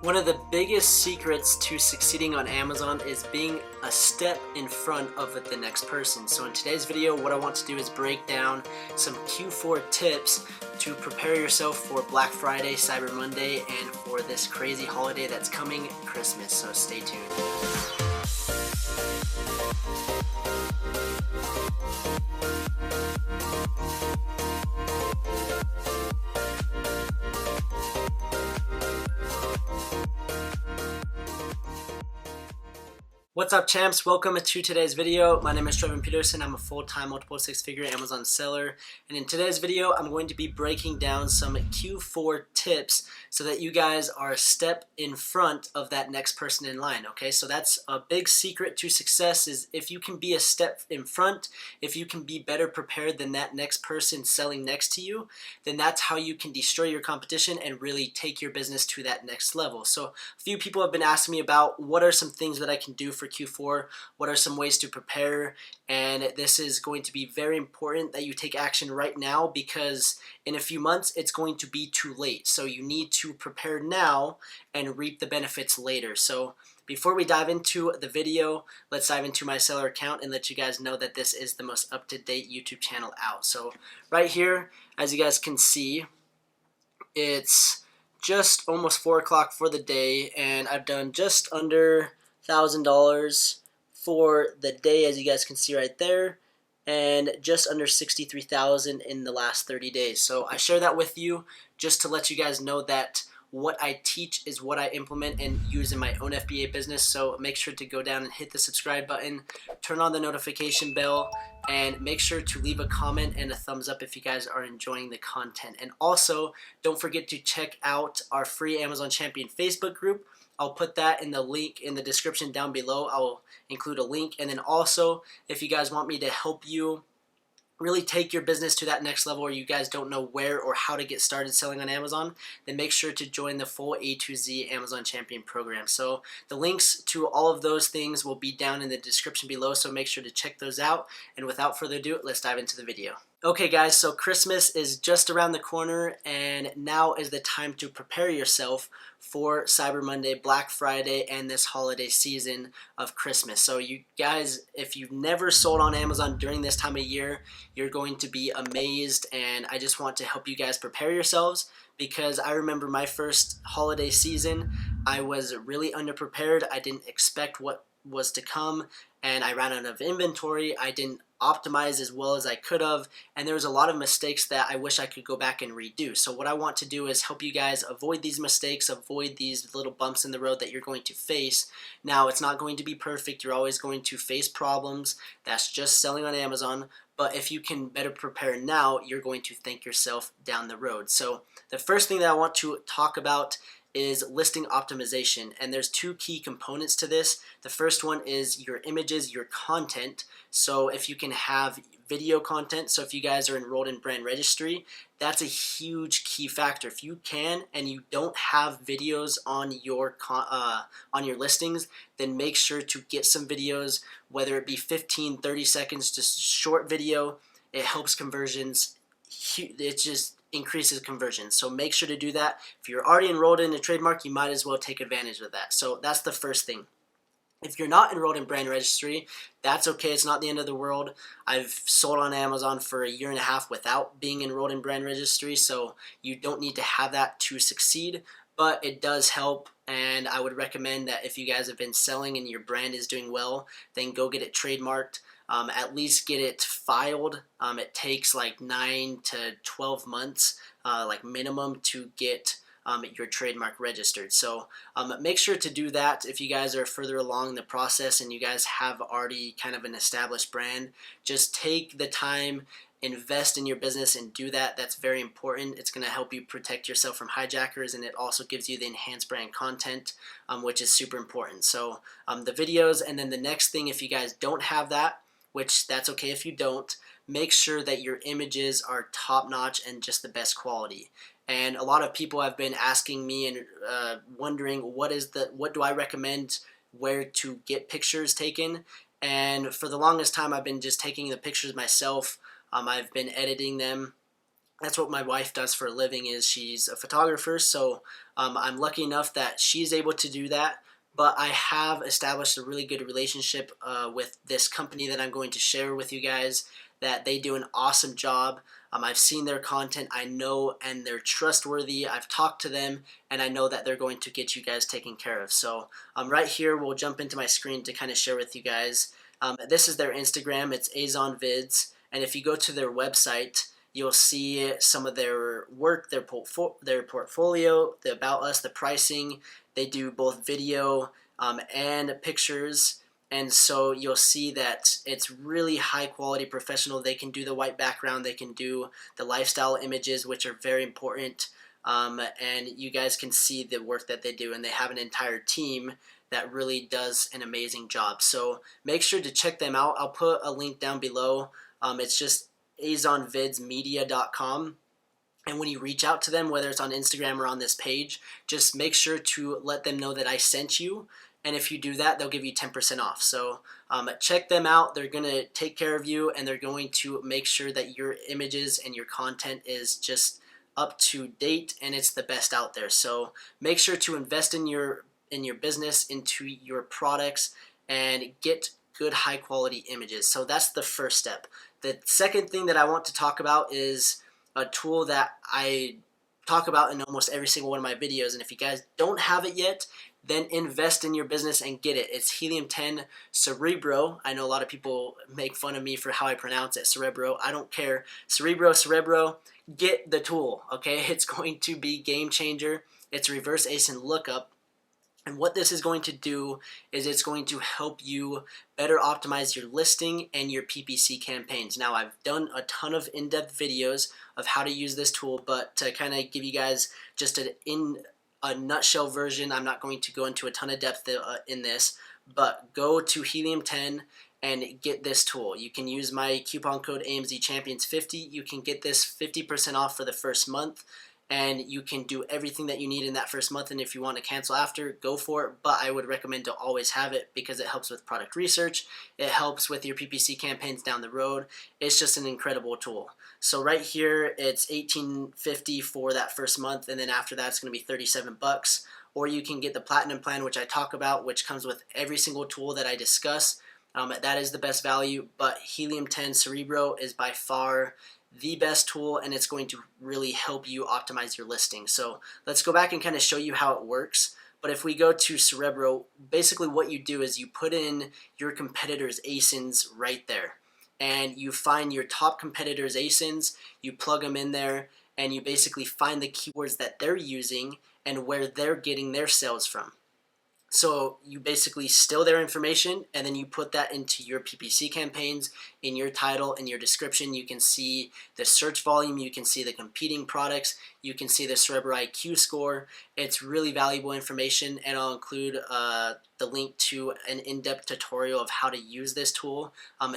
One of the biggest secrets to succeeding on Amazon is being a step in front of the next person. So in today's video, what I want to do is break down some Q4 tips to prepare yourself for Black Friday, Cyber Monday, and for this crazy holiday that's coming, Christmas. So stay tuned. What's up, champs? Welcome to today's video. My name is Trevin Peterson. I'm a full-time multiple six-figure Amazon seller, and in today's video I'm going to be breaking down some Q4 tips so that you guys are a step in front of that next person in line. Okay, so that's a big secret to success, is if you can be a step in front, if you can be better prepared than that next person selling next to you, then that's how you can destroy your competition and really take your business to that next level. So a few people have been asking me about what are some things that I can do for Q4, what are some ways to prepare, and this is going to be very important that you take action right now, because in a few months it's going to be too late. So you need to prepare now and reap the benefits later. So before we dive into the video, let's dive into my seller account and let you guys know that this is the most up-to-date YouTube channel out. So right here, as you guys can see, it's just almost 4 o'clock for the day, and I've done just under $1,000 for the day, as you guys can see right there, and just under $63,000 in the last 30 days. So I share that with you just to let you guys know that what I teach is what I implement and use in my own FBA business. So make sure to go down and hit the subscribe button, turn on the notification bell, and make sure to leave a comment and a thumbs up if you guys are enjoying the content. And also, don't forget to check out our free Amazon Champion Facebook group. I'll put that in the link in the description down below. I'll include a link. And then also, if you guys want me to help you really take your business to that next level, or you guys don't know where or how to get started selling on Amazon, then make sure to join the full A to Z Amazon Champion program. So the links to all of those things will be down in the description below, so make sure to check those out. And without further ado, let's dive into the video. Okay guys, so Christmas is just around the corner, and now is the time to prepare yourself for Cyber Monday, Black Friday, and this holiday season of Christmas. So you guys, if you've never sold on Amazon during this time of year, you're going to be amazed, and I just want to help you guys prepare yourselves, because I remember my first holiday season, I was really underprepared. I didn't expect what was to come, and I ran out of inventory. I didn't optimize as well as I could have, and there was a lot of mistakes that I wish I could go back and redo. So what I want to do is help you guys avoid these mistakes, avoid these little bumps in the road that you're going to face. Now, it's not going to be perfect. You're always going to face problems. That's just selling on Amazon. But if you can better prepare now, you're going to thank yourself down the road. So the first thing that I want to talk about is listing optimization, and there's two key components to this. The first one is your images, your content. So if you can have video content, so if you guys are enrolled in brand registry, that's a huge key factor. If you can and you don't have videos on your listings, then make sure to get some videos, whether it be 15, 30 seconds, just short video. It helps conversions. It just increases conversion. So make sure to do that. If you're already enrolled in a trademark, you might as well take advantage of that. So that's the first thing. If you're not enrolled in brand registry, that's okay. It's not the end of the world. I've sold on Amazon for a year and a half without being enrolled in brand registry, so you don't need to have that to succeed, but it does help. And I would recommend that if you guys have been selling and your brand is doing well, then go get it trademarked. At least get it filed. It takes like 9 to 12 months, like minimum, to get your trademark registered. So make sure to do that if you guys are further along the process and you guys have already kind of an established brand. Just take the time, invest in your business, and do that. That's very important. It's going to help you protect yourself from hijackers, and it also gives you the enhanced brand content, which is super important. So the videos, and then the next thing, if you guys don't have that, which that's okay if you don't, make sure that your images are top-notch and just the best quality. And a lot of people have been asking me and wondering what do I recommend, where to get pictures taken. And for the longest time, I've been just taking the pictures myself. I've been editing them That's what my wife does for a living, is she's a photographer. So I'm lucky enough that she's able to do that. But I have established a really good relationship with this company that I'm going to share with you guys, that they do an awesome job. I've seen their content, I know, and they're trustworthy. I've talked to them, and I know that they're going to get you guys taken care of. So right here, we'll jump into my screen to kind of share with you guys. This is their Instagram. It's AzonVids, and if you go to their website, you'll see some of their work, their portfolio, the about us, the pricing. They do both video and pictures. And so you'll see that it's really high quality professional. They can do the white background, they can do the lifestyle images, which are very important. And you guys can see the work that they do, and they have an entire team that really does an amazing job. So make sure to check them out. I'll put a link down below. It's just azonvidsmedia.com. And when you reach out to them, whether it's on Instagram or on this page, just make sure to let them know that I sent you. And if you do that, they'll give you 10% off. So check them out. They're going to take care of you, and they're going to make sure that your images and your content is just up to date and it's the best out there. So make sure to invest in your business, into your products, and get good high quality images. So that's the first step. The second thing that I want to talk about is a tool that I talk about in almost every single one of my videos, and if you guys don't have it yet, then invest in your business and get it. It's Helium 10 Cerebro. I know a lot of people make fun of me for how I pronounce it, Cerebro. I don't care. Cerebro. Get the tool, okay? It's going to be game changer. It's reverse ASIN lookup. And what this is going to do is it's going to help you better optimize your listing and your PPC campaigns. Now, I've done a ton of in-depth videos of how to use this tool, but to kind of give you guys just in a nutshell version, I'm not going to go into a ton of depth in this, but go to Helium 10 and get this tool. You can use my coupon code AMZChampions50. You can get this 50% off for the first month, and you can do everything that you need in that first month. And if you want to cancel after, go for it, but I would recommend to always have it because it helps with product research. It helps with your PPC campaigns down the road. It's just an incredible tool. So right here, it's $18.50 for that first month, and then after that, it's going to be $37. Or you can get the Platinum plan, which I talk about, which comes with every single tool that I discuss. That is the best value, but Helium 10 Cerebro is by far the best tool, and it's going to really help you optimize your listing. So let's go back and kind of show you how it works. But if we go to Cerebro, basically what you do is you put in your competitors' ASINs right there, and you find your top competitors' ASINs, you plug them in there, and you basically find the keywords that they're using and where they're getting their sales from. So you basically steal their information, and then you put that into your PPC campaigns. In your title, in your description, you can see the search volume, you can see the competing products, you can see the Cerebro IQ score. It's really valuable information, and I'll include the link to an in-depth tutorial of how to use this tool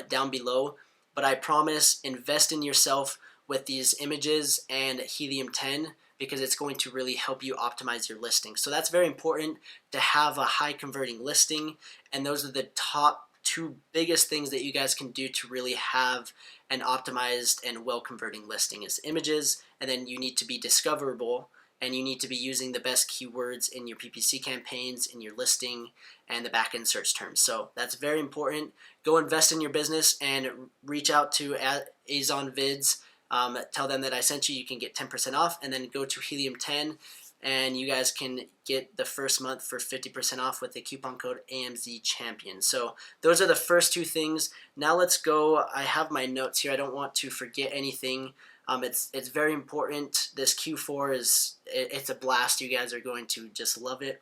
down below. But I promise, invest in yourself with these images and Helium 10, because it's going to really help you optimize your listing. So that's very important, to have a high converting listing, and those are the top two biggest things that you guys can do to really have an optimized and well converting listing is images, and then you need to be discoverable, and you need to be using the best keywords in your PPC campaigns, in your listing, and the back-end search terms. So that's very important. Go invest in your business and reach out to AzonVids. Tell them that I sent you. You can get 10% off, and then go to Helium 10, and you guys can get the first month for 50% off with the coupon code AMZChampion. So those are the first two things. Now let's go. I have my notes here. I don't want to forget anything. It's very important. This Q4 it's a blast. You guys are going to just love it.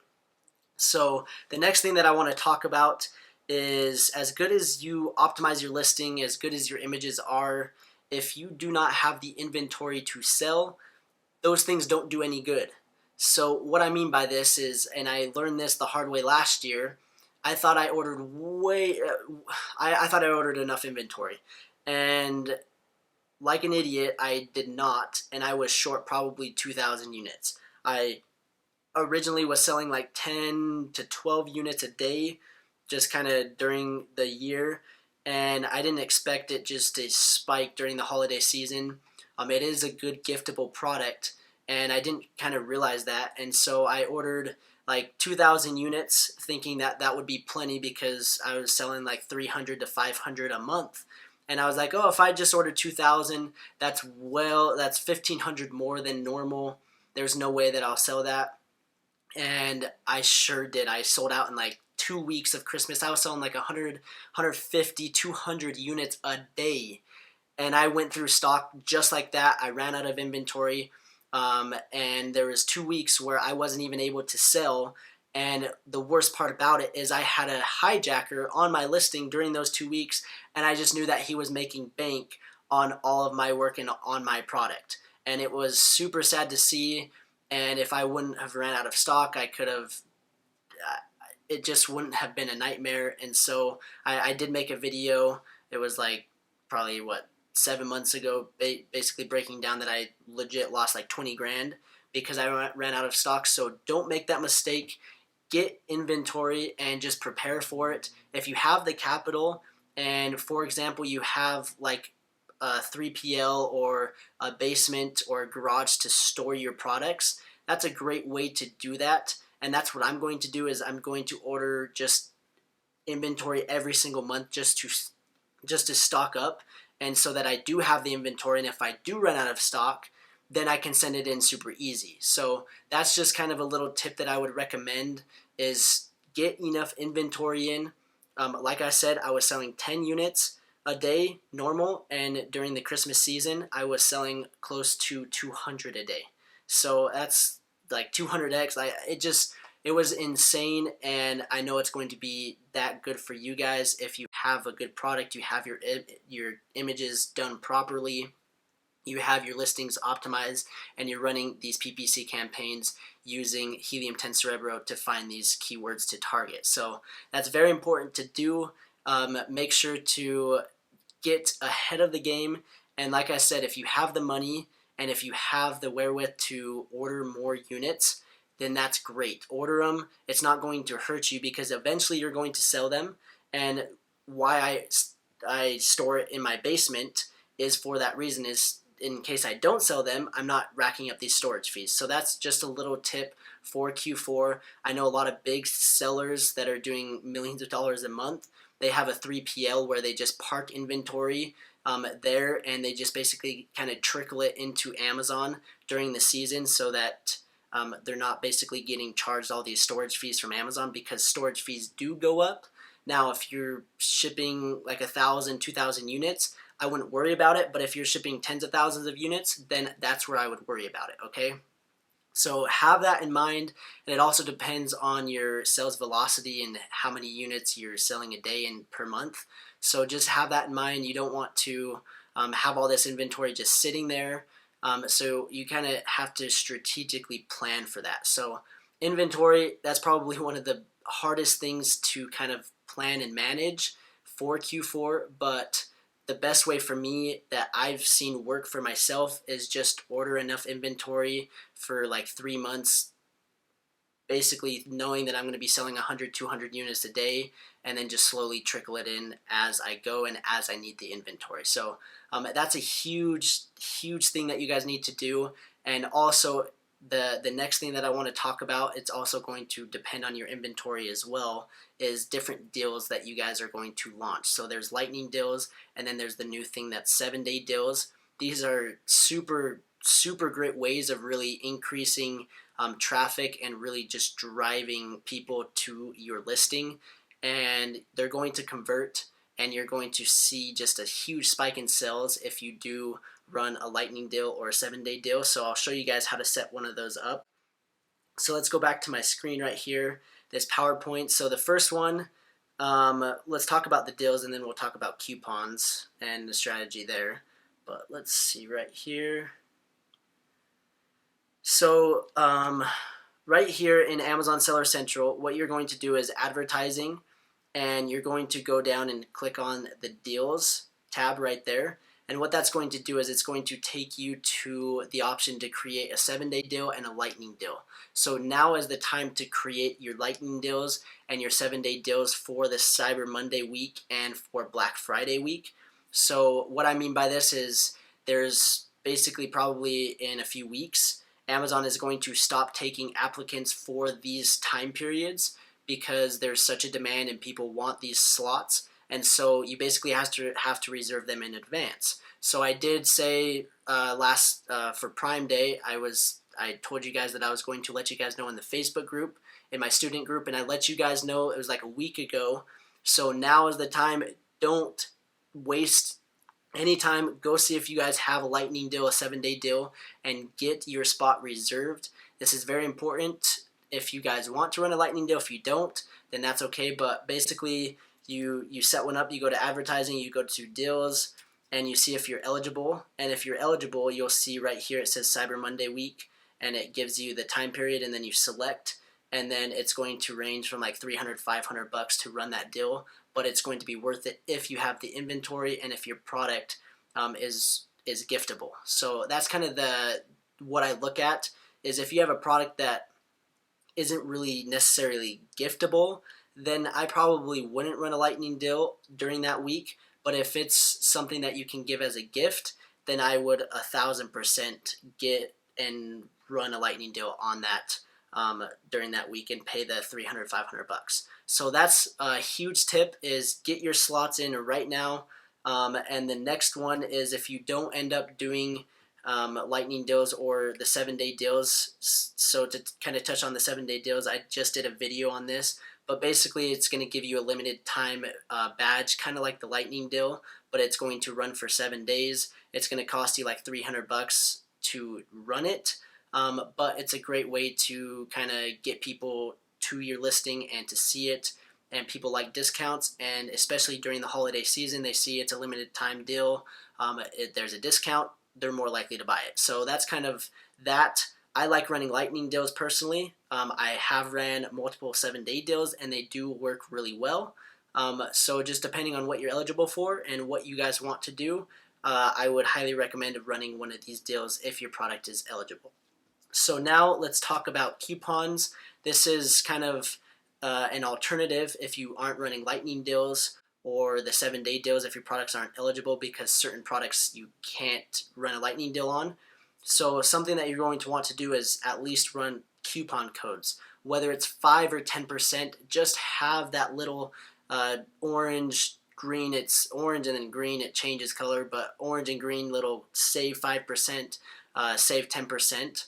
So the next thing that I want to talk about is, as good as you optimize your listing, as good as your images are, if you do not have the inventory to sell, those things don't do any good. So what I mean by this is, and I learned this the hard way last year, I thought I ordered I thought I ordered enough inventory, and like an idiot, I did not, and I was short probably 2,000 units. I originally was selling like 10 to 12 units a day, just kind of during the year, and I didn't expect it just to spike during the holiday season. It is a good giftable product, and I didn't kind of realize that, and so I ordered like 2,000 units thinking that that would be plenty because I was selling like 300 to 500 a month. And I was like, oh, if I just order 2,000, that's 1,500 more than normal. There's no way that I'll sell that. And I sure did. I sold out in like 2 weeks of Christmas. I was selling like 100, 150, 200 units a day. And I went through stock just like that. I ran out of inventory. And there was 2 weeks where I wasn't even able to sell. And the worst part about it is I had a hijacker on my listing during those 2 weeks, and I just knew that he was making bank on all of my work and on my product. And it was super sad to see. And if I wouldn't have ran out of stock, I could have, it just wouldn't have been a nightmare. And so I did make a video. It was like probably 7 months ago, basically breaking down that I legit lost like 20 grand because I ran out of stock. So don't make that mistake. Get inventory and just prepare for it. If you have the capital, and for example, you have like a 3PL or a basement or a garage to store your products, that's a great way to do that. And that's what I'm going to do, is I'm going to order just inventory every single month just to stock up, and so that I do have the inventory, and if I do run out of stock, then I can send it in super easy. So that's just kind of a little tip that I would recommend, is get enough inventory in. Like I said, I was selling 10 units a day normal, and during the Christmas season I was selling close to 200 a day. So that's like 200x. It was insane, and I know it's going to be that good for you guys if you have a good product, you have your images done properly, you have your listings optimized, and you're running these PPC campaigns using Helium 10 Cerebro to find these keywords to target. So that's very important to do. Make sure to get ahead of the game, and like I said, if you have the money and if you have the wherewith to order more units, then that's great. Order them. It's not going to hurt you because eventually you're going to sell them. And why I store it in my basement is for that reason, is in case I don't sell them, I'm not racking up these storage fees. So that's just a little tip for Q4. I know a lot of big sellers that are doing millions of dollars a month. They have a 3PL where they just park inventory there, and they just basically kind of trickle it into Amazon during the season so that they're not basically getting charged all these storage fees from Amazon, because storage fees do go up. Now, if you're shipping like 1,000, 2,000 units, I wouldn't worry about it. But if you're shipping tens of thousands of units, then that's where I would worry about it, okay? So have that in mind, and it also depends on your sales velocity and how many units you're selling a day and per month. So just have that in mind. You don't want to have all this inventory just sitting there. So you kind of have to strategically plan for that. So inventory, that's probably one of the hardest things to kind of plan and manage for Q4, but the best way for me that I've seen work for myself is just order enough inventory for like 3 months, basically knowing that I'm going to be selling 100, 200 units a day, and then just slowly trickle it in as I go and as I need the inventory. So that's a huge thing that you guys need to do. And also the next thing that I want to talk about, it's also going to depend on your inventory as well, is different deals that you guys are going to launch. So there's lightning deals, and then there's the new thing that's 7-day deals. These are super great ways of really increasing traffic and really just driving people to your listing, and they're going to convert, and you're going to see just a huge spike in sales if you do run a lightning deal or a 7-day deal. So I'll show you guys how to set one of those up. So let's go back to my screen right here, this PowerPoint. So the first one, let's talk about the deals, and then we'll talk about coupons and the strategy there. But let's see right here. So right here in Amazon Seller Central, what you're going to do is advertising, and you're going to go down and click on the deals tab right there. And what that's going to do is it's going to take you to the option to create a 7-day deal and a lightning deal. So now is the time to create your lightning deals and your 7-day deals for the Cyber Monday week and for Black Friday week. So what I mean by this is there's basically probably in a few weeks, Amazon is going to stop taking applicants for these time periods because there's such a demand and people want these slots, and so you basically have to reserve them in advance. So I did say for Prime Day, I told you guys that I was going to let you guys know in the Facebook group, in my student group, and I let you guys know it was like a week ago. So now is the time. Don't waste any time. Go see if you guys have a lightning deal, a 7-day deal, and get your spot reserved. This is very important if you guys want to run a lightning deal. If you don't, then that's okay. But basically, you set one up, you go to advertising, you go to deals, and you see if you're eligible. And if you're eligible, you'll see right here it says Cyber Monday week, and it gives you the time period, and then you select, and then it's going to range from like $300, $500 to run that deal, but it's going to be worth it if you have the inventory and if your product is giftable. So that's kind of what I look at, is if you have a product that isn't really necessarily giftable, then I probably wouldn't run a lightning deal during that week. But if it's something that you can give as a gift, then I would 1,000% get and run a lightning deal on that during that week and pay the $300, $500. So that's a huge tip, is get your slots in right now. And the next one is, if you don't end up doing lightning deals or the 7-day deals. So to kind of touch on the 7-day deals, I just did a video on this, but basically it's going to give you a limited time badge, kind of like the lightning deal, but it's going to run for 7 days. It's going to cost you like $300 to run it, but it's a great way to kind of get people to your listing and to see it. And people like discounts, and especially during the holiday season, they see it's a limited time deal. There's a discount, they're more likely to buy it. So that's kind of that. I like running lightning deals personally. I have ran multiple 7-day deals, and they do work really well. So just depending on what you're eligible for and what you guys want to do, I would highly recommend running one of these deals if your product is eligible. So now let's talk about coupons. This is kind of an alternative if you aren't running lightning deals or the 7-day deals, if your products aren't eligible, because certain products you can't run a lightning deal on. So something that you're going to want to do is at least run coupon codes, whether it's 5 or 10%. Just have that little orange, green, it's orange and then green, it changes color, but orange and green little save 5%, save 10%,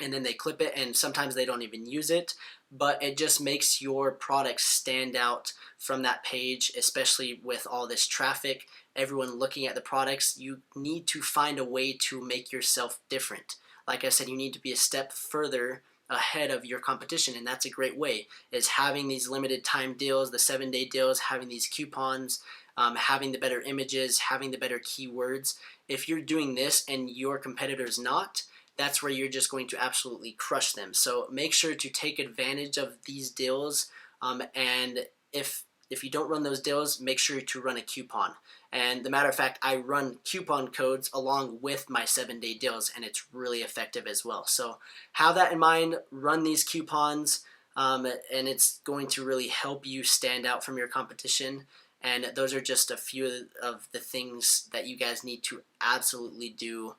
and then they clip it, and sometimes they don't even use it, but it just makes your product stand out from that page, especially with all this traffic, everyone looking at the products. You need to find a way to make yourself different. Like I said, you need to be a step further ahead of your competition, and that's a great way, is having these limited time deals, the 7-day deals, having these coupons, having the better images, having the better keywords. If you're doing this and your competitor's not, that's where you're just going to absolutely crush them. So make sure to take advantage of these deals, and if you don't run those deals, make sure to run a coupon. And the matter of fact, I run coupon codes along with my 7-day deals, and it's really effective as well. So have that in mind, run these coupons, and it's going to really help you stand out from your competition. And those are just a few of the things that you guys need to absolutely do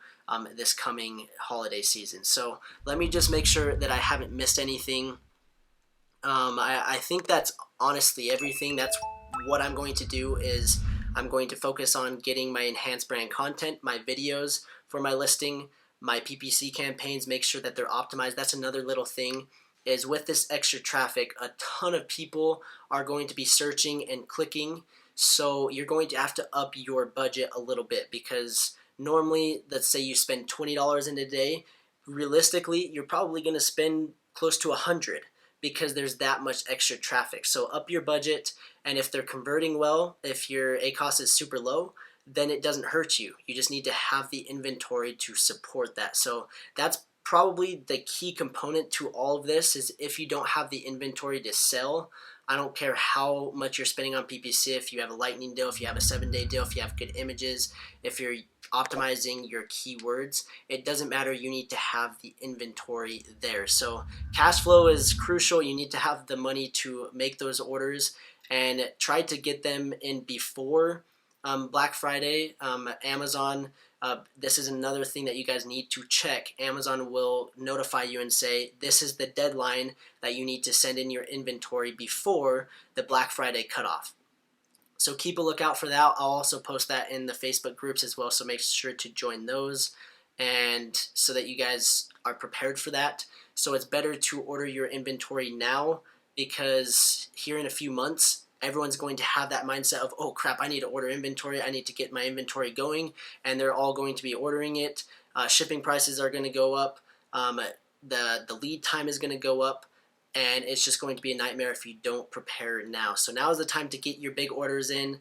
this coming holiday season. So let me just make sure that I haven't missed anything. I think that's honestly everything. That's what I'm going to do, is I'm going to focus on getting my enhanced brand content, my videos for my listing, my PPC campaigns, make sure that they're optimized. That's another little thing, is with this extra traffic, a ton of people are going to be searching and clicking. So you're going to have to up your budget a little bit, because normally, let's say you spend $20 in a day, realistically, you're probably going to spend close to $100, because there's that much extra traffic. So up your budget, and if they're converting well, if your ACoS is super low, then it doesn't hurt you. You just need to have the inventory to support that. So that's probably the key component to all of this, is if you don't have the inventory to sell, I don't care how much you're spending on PPC, if you have a lightning deal, if you have a 7-day deal, if you have good images, if you're optimizing your keywords, it doesn't matter. You need to have the inventory there. So cash flow is crucial. You need to have the money to make those orders, and try to get them in before Black Friday. Amazon this is another thing that you guys need to check. Amazon will notify you and say, this is the deadline that you need to send in your inventory before the Black Friday cutoff. So keep a lookout for that. I'll also post that in the Facebook groups as well, so make sure to join those, and so that you guys are prepared for that. So it's better to order your inventory now, because here in a few months, everyone's going to have that mindset of, oh crap, I need to order inventory, I need to get my inventory going, and they're all going to be ordering it. Shipping prices are going to go up, the lead time is going to go up, and it's just going to be a nightmare if you don't prepare now. So now is the time to get your big orders in,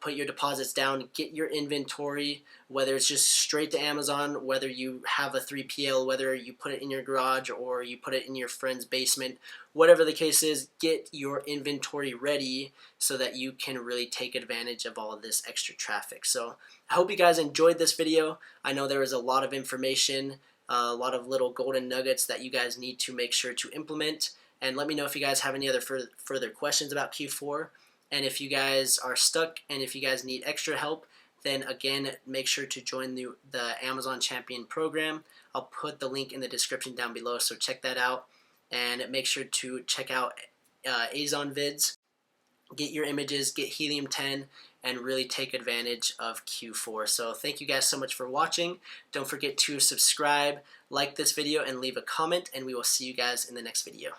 put your deposits down, get your inventory, whether it's just straight to Amazon, whether you have a 3PL, whether you put it in your garage or you put it in your friend's basement, whatever the case is, get your inventory ready so that you can really take advantage of all of this extra traffic. So I hope you guys enjoyed this video. I know there was a lot of information, a lot of little golden nuggets that you guys need to make sure to implement. And let me know if you guys have any other further questions about Q4. And if you guys are stuck and if you guys need extra help, then again, make sure to join the Amazon Champion program. I'll put the link in the description down below, so check that out. And make sure to check out AzonVids. Get your images, get Helium 10, and really take advantage of Q4. So thank you guys so much for watching. Don't forget to subscribe, like this video, and leave a comment, and we will see you guys in the next video.